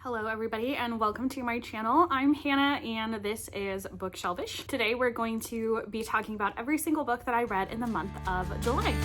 Hello everybody and welcome to my channel. I'm Hannah and this is Bookshelvish. Today we're going to be talking about every single book that I read in the month of July.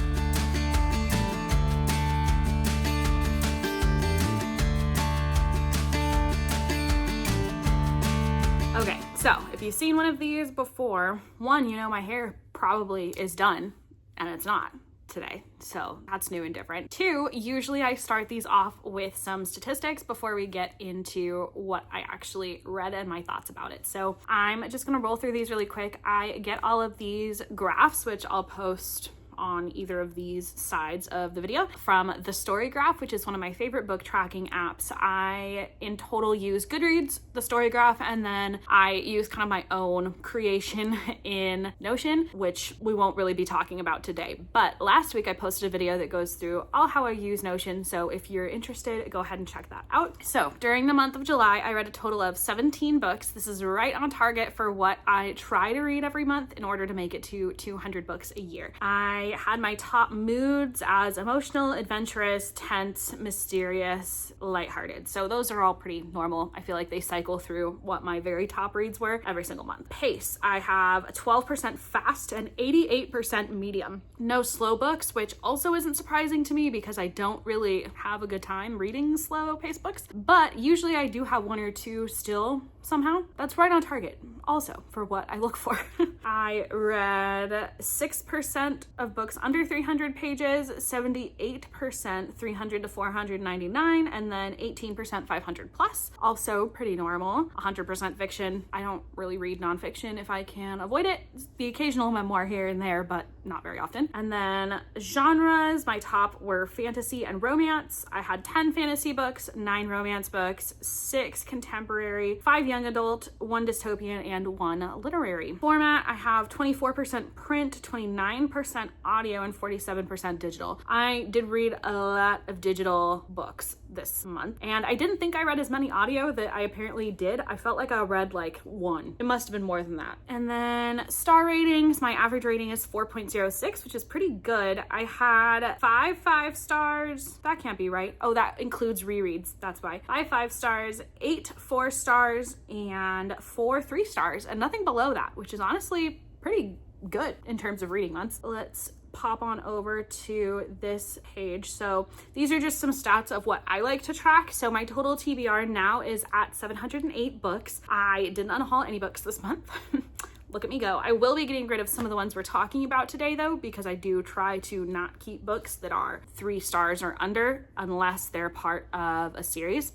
Okay, so if you've seen one of these before, one, you know my hair probably is done and it's not today, so that's new and different. Two, usually I start these off with some statistics before we get into what I actually read and my thoughts about it. So I'm just gonna roll through these really quick. I get all of these graphs, which I'll post on either of these sides of the video from the Storygraph, which is one of my favorite book tracking apps. I in total use Goodreads, the Storygraph, and then I use kind of my own creation in Notion, which we won't really be talking about today. But last week I posted a video that goes through all how I use Notion, so if you're interested, go ahead and check that out. So during the month of July, I read a total of 17 books. This is right on target for what I try to read every month in order to make it to 200 books a year. I had my top moods as emotional, adventurous, tense, mysterious, lighthearted. So those are all pretty normal. I feel like they cycle through what my very top reads were every single month. Pace, I have a 12% fast and 88% medium. No slow books, which also isn't surprising to me because I don't really have a good time reading slow paced books, but usually I do have one or two still somehow. That's right on target also for what I look for. I read 6% of books under 300 pages, 78% 300 to 499, and then 18% 500 plus. Also pretty normal. 100% fiction. I don't really read nonfiction if I can avoid it. The occasional memoir here and there, but not very often. And then genres, my top were fantasy and romance. I had 10 fantasy books, 9 romance books, 6 contemporary, 5 young adult, 1 dystopian, and 1 literary. Format, I have 24% print, 29% audio, and 47% digital. I did read a lot of digital books this month, and I didn't think I read as many audio that I apparently did. I felt like I read like 1. It must have been more than that. And then star ratings, my average rating is 4.06, which is pretty good. I had 5 stars. That can't be right. Oh, that includes rereads. That's why. 5 stars, 8 4 stars, and 4 3 stars, and nothing below that, which is honestly pretty good in terms of reading months. Let's pop on over to this page. So these are just some stats of what I like to track. So my total TBR now is at 708 books. I didn't unhaul any books this month. Look at me go. I will be getting rid of some of the ones we're talking about today though, because I do try to not keep books that are 3 stars or under unless they're part of a series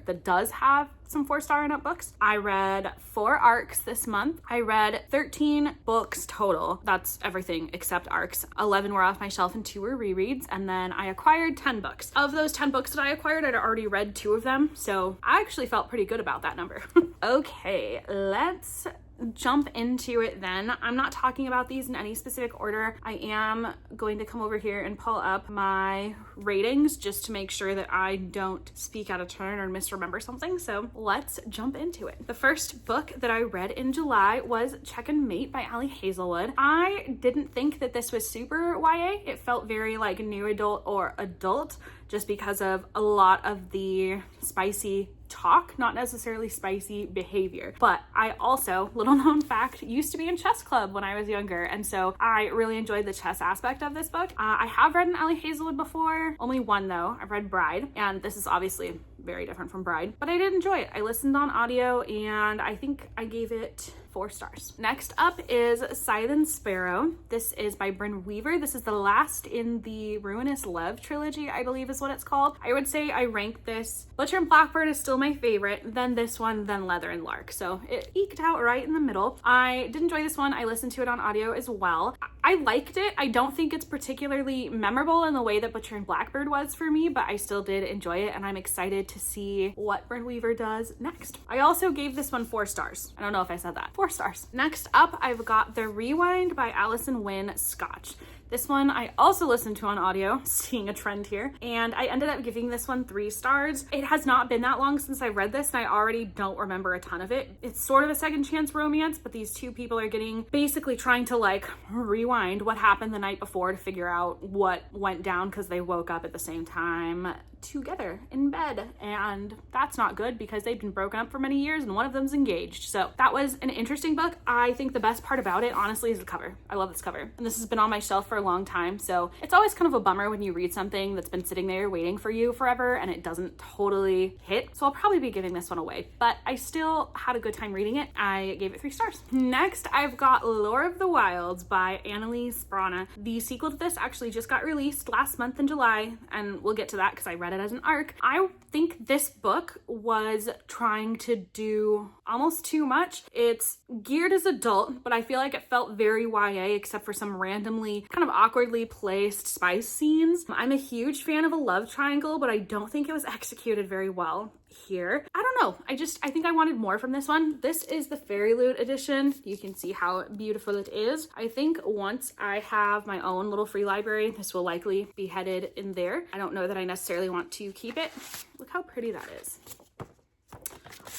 that does have some 4-star and up books. I read 4 arcs this month. I read 13 books total. That's everything except arcs. 11 were off my shelf and 2 were rereads. And then I acquired 10 books. Of those 10 books that I acquired, I'd already read 2 of them. So I actually felt pretty good about that number. Okay, let's jump into it then. I'm not talking about these in any specific order. I am going to come over here and pull up my ratings just to make sure that I don't speak out of turn or misremember something. So let's jump into it. The first book that I read in July was Check and Mate by Ali Hazelwood. I didn't think that this was super YA. It felt very like new adult or adult just because of a lot of the spicy talk, not necessarily spicy behavior. But I also, little known fact, used to be in chess club when I was younger, and so I really enjoyed the chess aspect of this book. I have read an Ali Hazelwood before, only one though. I've read Bride, and this is obviously very different from Bride, but I did enjoy it. I listened on audio and I think I gave it 4 stars. Next up is Scythe and Sparrow. This is by Brynne Weaver. This is the last in the Ruinous Love trilogy, I believe is what it's called. I would say I rank this, Butcher and Blackbird is still my favorite, then this one, then Leather and Lark. So it eked out right in the middle. I did enjoy this one. I listened to it on audio as well. I liked it. I don't think it's particularly memorable in the way that Butcher and Blackbird was for me, but I still did enjoy it and I'm excited to see what Brynne Weaver does next. I also gave this one 4 stars. I don't know if I said that. 4 stars. Next up, I've got The Rewind by Alison Wynne Scotch. This one I also listened to on audio, seeing a trend here, and I ended up giving this one 3 stars. It has not been that long since I read this, and I already don't remember a ton of it. It's sort of a second chance romance, but these two people are basically trying to like rewind what happened the night before to figure out what went down because they woke up at the same time together in bed, and that's not good because they've been broken up for many years and one of them's engaged. So that was an interesting book. I think the best part about it, honestly, is the cover. I love this cover, and this has been on my shelf for a long time, so it's always kind of a bummer when you read something that's been sitting there waiting for you forever and it doesn't totally hit. So I'll probably be giving this one away, but I still had a good time reading it. I gave it 3 stars. Next, I've got Lore of the Wilds by Annalise Brana. The sequel to this actually just got released last month in July, and we'll get to that because I read it as an ARC. I think this book was trying to do almost too much. It's geared as adult, but I feel like it felt very YA except for some randomly kind of awkwardly placed spice scenes. I'm a huge fan of a love triangle, but I don't think it was executed very well here. I don't know. I think I wanted more from this one. This is the Fairy Loot edition. You can see how beautiful it is. I think once I have my own little free library, this will likely be headed in there. I don't know that I necessarily want to keep it. Look how pretty that is.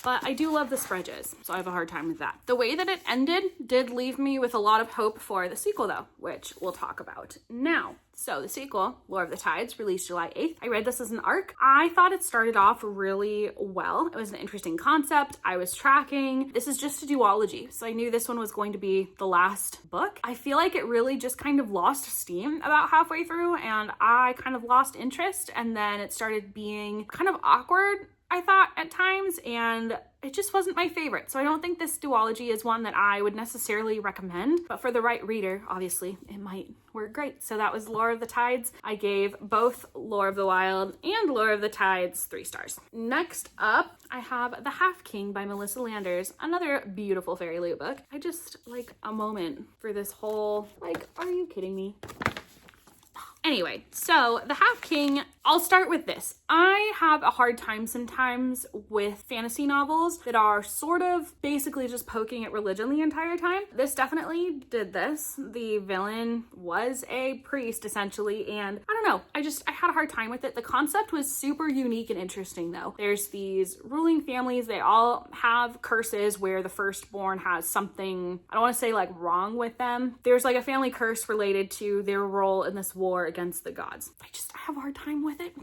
But I do love the spreads, so I have a hard time with that. The way that it ended did leave me with a lot of hope for the sequel though, which we'll talk about now. So the sequel, Lore of the Tides, released July 8th. I read this as an ARC. I thought it started off really well. It was an interesting concept. I was tracking. This is just a duology, so I knew this one was going to be the last book. I feel like it really just kind of lost steam about halfway through, and I kind of lost interest, and then it started being kind of awkward, I thought, at times, and it just wasn't my favorite. So I don't think this duology is one that I would necessarily recommend, but for the right reader, obviously, it might work great. So that was Lore of the Tides. I gave both Lore of the Wild and Lore of the Tides 3 stars. Next up, I have The Half King by Melissa Landers, another beautiful Fairy Loot book. I just like a moment for this whole, like, are you kidding me? Anyway, so The Half King, I'll start with this. I have a hard time sometimes with fantasy novels that are sort of basically just poking at religion the entire time. This definitely did this. The villain was a priest essentially, and I don't know, I had a hard time with it. The concept was super unique and interesting though. There's these ruling families, they all have curses where the firstborn has something, I don't want to say like wrong with them. There's like a family curse related to their role in this war against the gods. I have a hard time with it.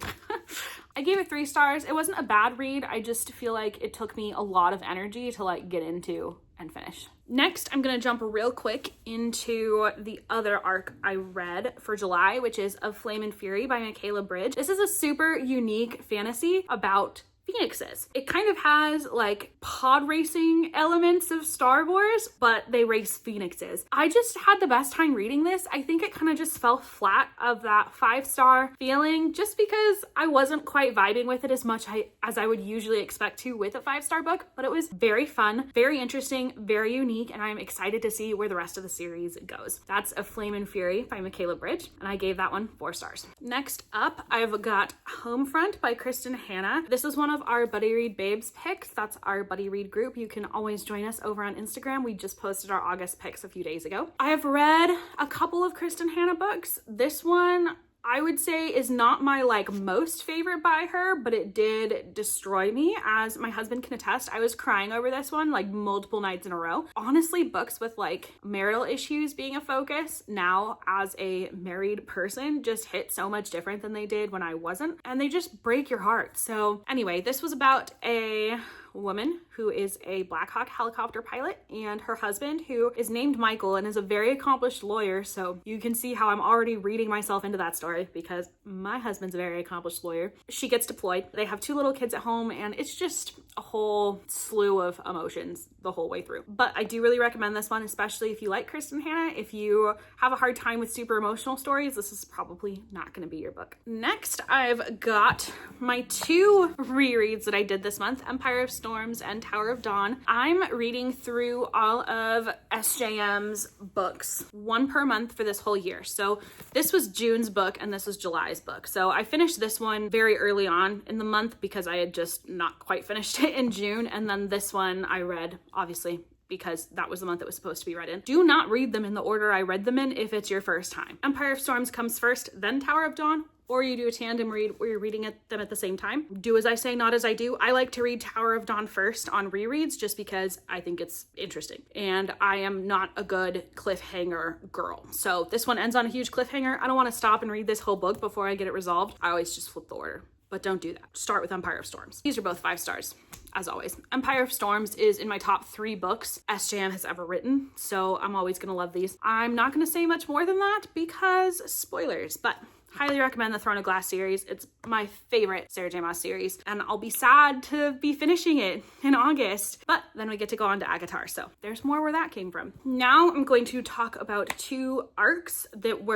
I gave it 3 stars. It wasn't a bad read. I just feel like it took me a lot of energy to like get into and finish. Next, I'm gonna jump real quick into the other ARC I read for July, which is Of Flame and Fury by Michaela Bridge. This is a super unique fantasy about phoenixes. It kind of has like pod racing elements of Star Wars, but they race phoenixes. I just had the best time reading this. I think it kind of just fell flat of that 5-star feeling just because I wasn't quite vibing with it as much as I would usually expect to with a 5-star book, but it was very fun, very interesting, very unique, and I'm excited to see where the rest of the series goes. That's Of Flame and Fury by Michaela Bridge, and I gave that one 4 stars. Next up, I've got Homefront by Kristen Hanna. This is one of our Buddy Read Babes picks. That's our Buddy Read group. You can always join us over on Instagram. We just posted our August picks a few days ago. I have read a couple of Kristen Hanna books. This one I would say is not my like most favorite by her, but it did destroy me, as my husband can attest. I was crying over this one like multiple nights in a row. Honestly, books with like marital issues being a focus now as a married person just hit so much different than they did when I wasn't, and they just break your heart. So anyway, this was about a woman who is a Black Hawk helicopter pilot and her husband, who is named Michael and is a very accomplished lawyer. So you can see how I'm already reading myself into that story because my husband's a very accomplished lawyer. She gets deployed. They have 2 little kids at home, and it's just a whole slew of emotions the whole way through. But I do really recommend this one, especially if you like Kristen Hanna. If you have a hard time with super emotional stories, this is probably not going to be your book. Next, I've got my 2 rereads that I did this month, Empire of Storms and Tower of Dawn. I'm reading through all of SJM's books, 1 per month for this whole year. So this was June's book and this was July's book. So I finished this one very early on in the month because I had just not quite finished it in June. And then this one I read obviously because that was the month it was supposed to be read in. Do not read them in the order I read them in if it's your first time. Empire of Storms comes first, then Tower of Dawn, or you do a tandem read where you're reading them at the same time. Do as I say, not as I do. I like to read Tower of Dawn first on rereads just because I think it's interesting. And I am not a good cliffhanger girl. So this one ends on a huge cliffhanger. I don't want to stop and read this whole book before I get it resolved. I always just flip the order. But don't do that. Start with Empire of Storms. These are both 5 stars, as always. Empire of Storms is in my top 3 books SJM has ever written, so I'm always gonna love these. I'm not gonna say much more than that because spoilers, but highly recommend the Throne of Glass series. It's my favorite Sarah J. Maas series, and I'll be sad to be finishing it in August, but then we get to go on to ACOTAR, so there's more where that came from. Now I'm going to talk about 2 arcs that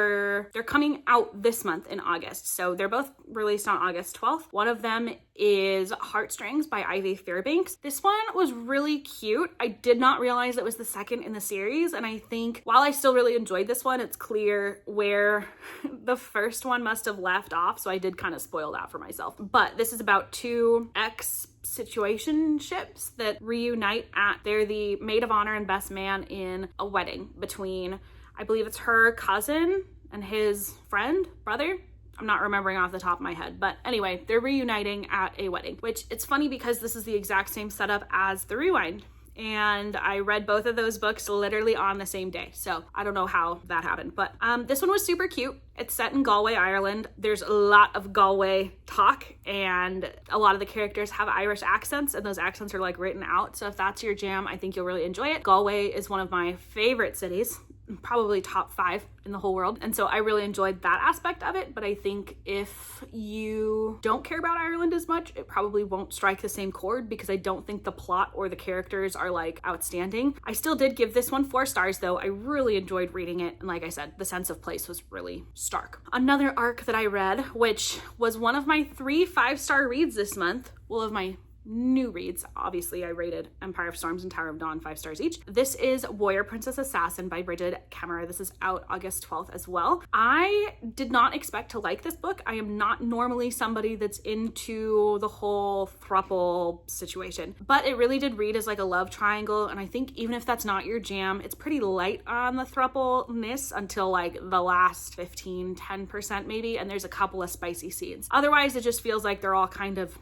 they're coming out this month in August, so they're both released on August 12th. One of them is Heartstrings by Ivy Fairbanks. This one was really cute. I did not realize it was the second in the series, and I think while I still really enjoyed this one, it's clear where the first one must have left off, so I did kind of spoil that for myself. But this is about 2 situationships that reunite they're the maid of honor and best man in a wedding between, I believe it's her cousin and his brother. I'm not remembering off the top of my head, but anyway, they're reuniting at a wedding, which it's funny because this is the exact same setup as The Rewind. And I read both of those books literally on the same day. So I don't know how that happened, but this one was super cute. It's set in Galway, Ireland. There's a lot of Galway talk and a lot of the characters have Irish accents and those accents are like written out. So if that's your jam, I think you'll really enjoy it. Galway is one of my favorite cities, probably top 5 in the whole world. And so I really enjoyed that aspect of it. But I think if you don't care about Ireland as much, it probably won't strike the same chord because I don't think the plot or the characters are like outstanding. I still did give this one 4 stars though. I really enjoyed reading it. And like I said, the sense of place was really stark. Another arc that I read, which was one of my 3 5-star reads this month, well, of my new reads. Obviously, I rated Empire of Storms and Tower of Dawn 5 stars each. This is Warrior Princess Assassin by Bridget Kemmerer. This is out August 12th as well. I did not expect to like this book. I am not normally somebody that's into the whole throuple situation, but it really did read as like a love triangle. And I think even if that's not your jam, it's pretty light on the throuple-ness until like the last 10% maybe. And there's a couple of spicy scenes. Otherwise, it just feels like they're all kind of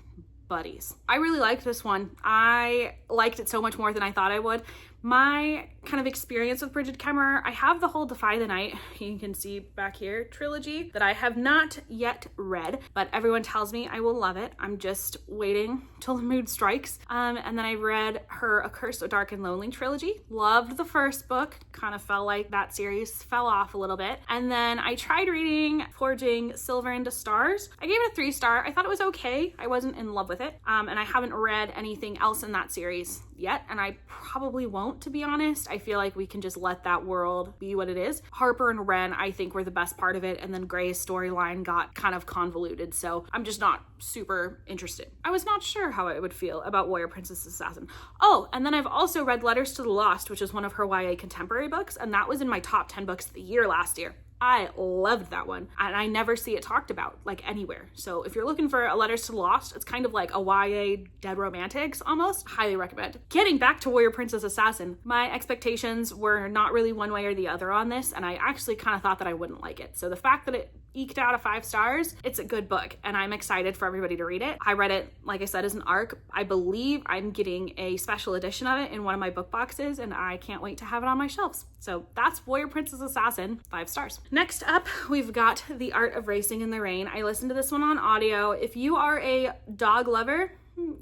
buddies. I really liked this one. I liked it so much more than I thought I would. My kind of experience with Bridget Kemmerer, I have the whole Defy the Night, you can see back here, trilogy that I have not yet read, but everyone tells me I will love it. I'm just waiting till the mood strikes. And then I read her A Curse So Dark and Lonely trilogy. Loved the first book, kind of felt like that series fell off a little bit. And then I tried reading Forging Silver into Stars. I gave it a 3-star. I thought it was okay. I wasn't in love with it. And I haven't read anything else in that series yet, and I probably won't, to be honest. I feel like we can just let that world be what it is. Harper and Wren, I think, were the best part of it, and then Gray's storyline got kind of convoluted, so I'm just not super interested. I was not sure how I would feel about Warrior Princess Assassin. Oh, and then I've also read Letters to the Lost, which is one of her YA contemporary books, and that was in my top 10 books of the year last year. I loved that one, and I never see it talked about like anywhere. So if you're looking for a Letters to the Lost, it's kind of like a YA Dead Romantics almost. Highly recommend. Getting back to Warrior Princess Assassin, my expectations were not really one way or the other on this, and I actually kind of thought that I wouldn't like it. So the fact that it eked out a 5 stars, it's a good book, and I'm excited for everybody to read it. I read it, like I said, as an arc. I believe I'm getting a special edition of it in one of my book boxes, and I can't wait to have it on my shelves. So that's Warrior Princess Assassin, 5 stars. Next up, we've got The Art of Racing in the Rain. I listened to this one on audio. If you are a dog lover,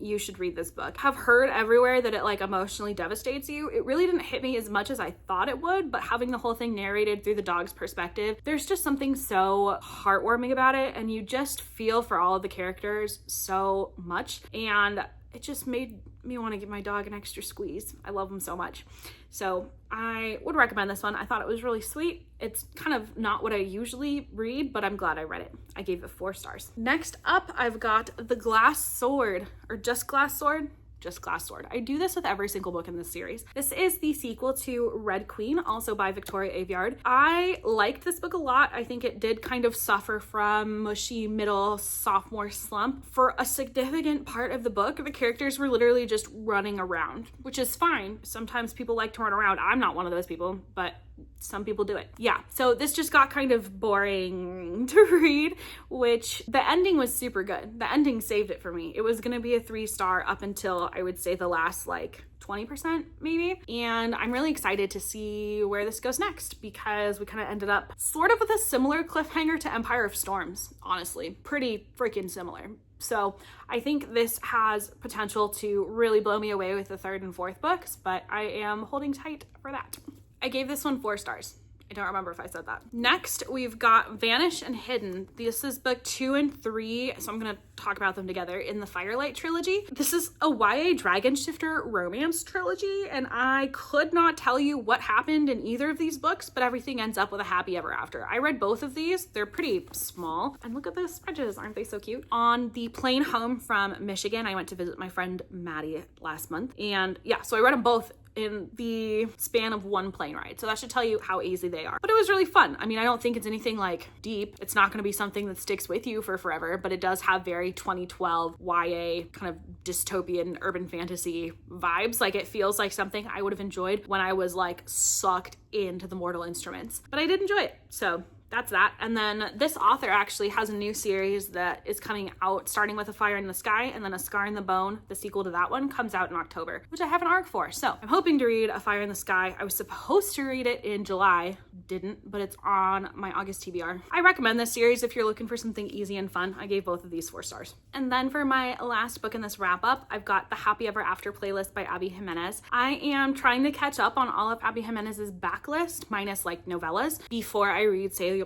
you should read this book. I've heard everywhere that it like emotionally devastates you. It really didn't hit me as much as I thought it would, but having the whole thing narrated through the dog's perspective, there's just something so heartwarming about it, and you just feel for all of the characters so much, and it just made me want to give my dog an extra squeeze. I love him so much. So I would recommend this one. I thought it was really sweet. It's kind of not what I usually read, but I'm glad I read it. I gave it 4 stars. Next up, I've got The Glass Sword, or just Glass Sword. just Glass Sword. I do this with every single book in this series. This is the sequel to Red Queen, also by Victoria Aveyard. I liked this book a lot. I think it did kind of suffer from mushy middle sophomore slump. For a significant part of the book, the characters were literally just running around, which is fine. Sometimes people like to run around. I'm not one of those people, but some people do it. Yeah, so this just got kind of boring to read, which the ending was super good. The ending saved it for me. It was gonna be a 3-star up until I would say the last like 20% maybe. And I'm really excited to see where this goes next because we kind of ended up sort of with a similar cliffhanger to Empire of Storms, honestly. Pretty freaking similar. So I think this has potential to really blow me away with the 3rd and 4th books, but I am holding tight for that. I gave this one 4 stars. I don't remember if I said that. Next, we've got Vanish and Hidden. This is book 2 and 3, so I'm gonna talk about them together in the Firelight trilogy. This is a YA Dragon Shifter romance trilogy, and I could not tell you what happened in either of these books, but everything ends up with a happy ever after. I read both of these. They're pretty small. And look at those edges, aren't they so cute? On the plane home from Michigan, I went to visit my friend Maddie last month, and yeah, so I read them both in the span of one plane ride. So that should tell you how easy they are. But it was really fun. I mean, I don't think it's anything like deep. It's not going to be something that sticks with you for forever, but it does have very 2012 YA kind of dystopian urban fantasy vibes. Like it feels like something I would have enjoyed when I was like sucked into the Mortal Instruments. But I did enjoy it. So that's that. And then this author actually has a new series that is coming out starting with A Fire in the Sky, and then A Scar in the Bone, the sequel to that one, comes out in October, which I have an arc for. So I'm hoping to read A Fire in the Sky. I was supposed to read it in July, didn't, but it's on my August TBR. I recommend this series if you're looking for something easy and fun. I gave both of these 4 stars. And then for my last book in this wrap up, I've got the Happy Ever After playlist by Abby Jimenez. I am trying to catch up on all of Abby Jimenez's backlist, minus like novellas, before I read Say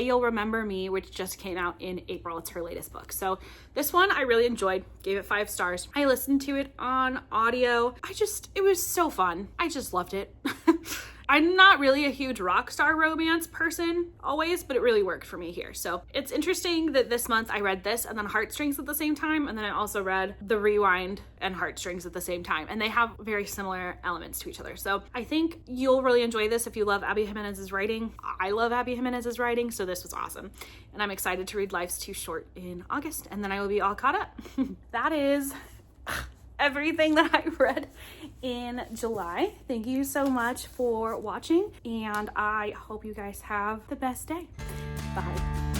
You'll Remember Me, which just came out in April. It's her latest book. So this one I really enjoyed, gave it 5 stars. I listened to it on audio. It was so fun. I just loved it. I'm not really a huge rock star romance person always, but it really worked for me here. So it's interesting that this month I read this and then Heartstrings at the same time. And then I also read The Rewind and Heartstrings at the same time. And they have very similar elements to each other. So I think you'll really enjoy this if you love Abby Jimenez's writing. I love Abby Jimenez's writing, so this was awesome. And I'm excited to read Life's Too Short in August. And then I will be all caught up. That is everything that I read in July. Thank you so much for watching, and I hope you guys have the best day. Bye.